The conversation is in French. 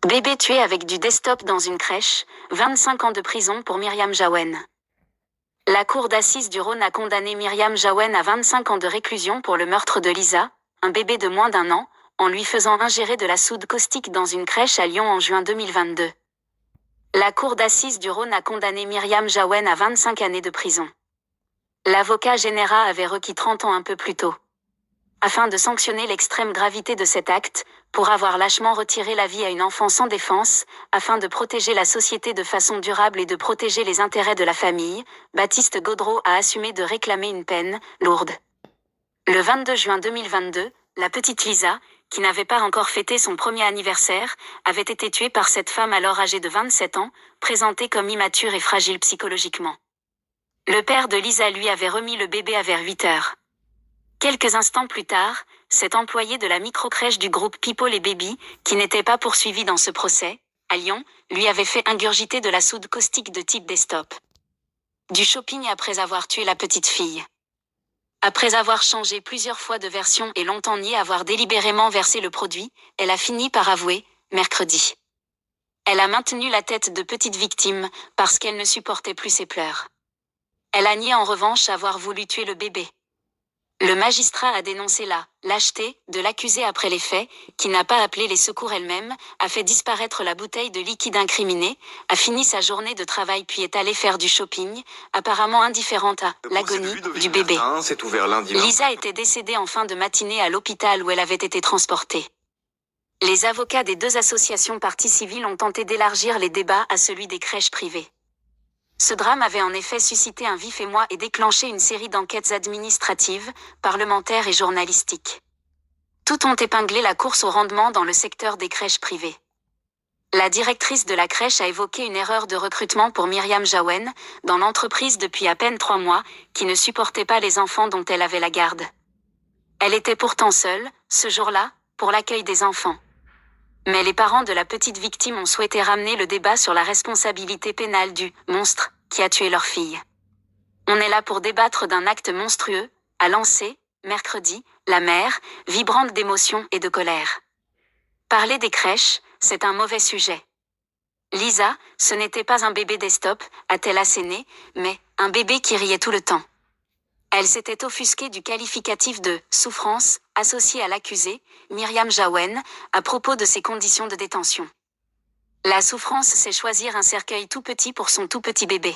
Bébé tué avec du desktop dans une crèche, 25 ans de prison pour Myriam Jawen. La cour d'assises du Rhône a condamné Myriam Jawen à 25 ans de réclusion pour le meurtre de Lisa, un bébé de moins d'1 an, en lui faisant ingérer de la soude caustique dans une crèche à Lyon en juin 2022. La cour d'assises du Rhône a condamné Myriam Jawen à 25 années de prison. L'avocat général avait requis 30 ans un peu plus tôt. Afin de sanctionner l'extrême gravité de cet acte, pour avoir lâchement retiré la vie à une enfant sans défense, afin de protéger la société de façon durable et de protéger les intérêts de la famille, Baptiste Gaudreault a assumé de réclamer une peine lourde. Le 22 juin 2022, la petite Lisa, qui n'avait pas encore fêté son premier anniversaire, avait été tuée par cette femme alors âgée de 27 ans, présentée comme immature et fragile psychologiquement. Le père de Lisa lui avait remis le bébé à vers 8 heures. Quelques instants plus tard, cet employé de la microcrèche du groupe People et Baby, qui n'était pas poursuivi dans ce procès, à Lyon, lui avait fait ingurgiter de la soude caustique de type desktop. Du shopping après avoir tué la petite fille. Après avoir changé plusieurs fois de version et longtemps nié avoir délibérément versé le produit, elle a fini par avouer, mercredi. Elle a maintenu la tête de petite victime, parce qu'elle ne supportait plus ses pleurs. Elle a nié en revanche avoir voulu tuer le bébé. Le magistrat a dénoncé la lâcheté de l'accusée après les faits, qui n'a pas appelé les secours elle-même, a fait disparaître la bouteille de liquide incriminé, a fini sa journée de travail puis est allée faire du shopping, apparemment indifférente à l'agonie du bébé. Lisa était décédée en fin de matinée à l'hôpital où elle avait été transportée. Les avocats des deux associations parties civiles ont tenté d'élargir les débats à celui des crèches privées. Ce drame avait en effet suscité un vif émoi et déclenché une série d'enquêtes administratives, parlementaires et journalistiques. Toutes ont épinglé la course au rendement dans le secteur des crèches privées. La directrice de la crèche a évoqué une erreur de recrutement pour Myriam Jawen, dans l'entreprise depuis à peine 3 mois, qui ne supportait pas les enfants dont elle avait la garde. Elle était pourtant seule, ce jour-là, pour l'accueil des enfants. Mais les parents de la petite victime ont souhaité ramener le débat sur la responsabilité pénale du « monstre » qui a tué leur fille. On est là pour débattre d'un acte monstrueux, a lancé, mercredi, la mère, vibrante d'émotion et de colère. Parler des crèches, c'est un mauvais sujet. Lisa, ce n'était pas un bébé desktop, a-t-elle asséné, mais un bébé qui riait tout le temps. Elle s'était offusquée du qualificatif de « souffrance » associé à l'accusée, Myriam Jawen, à propos de ses conditions de détention. La souffrance, c'est choisir un cercueil tout petit pour son tout petit bébé.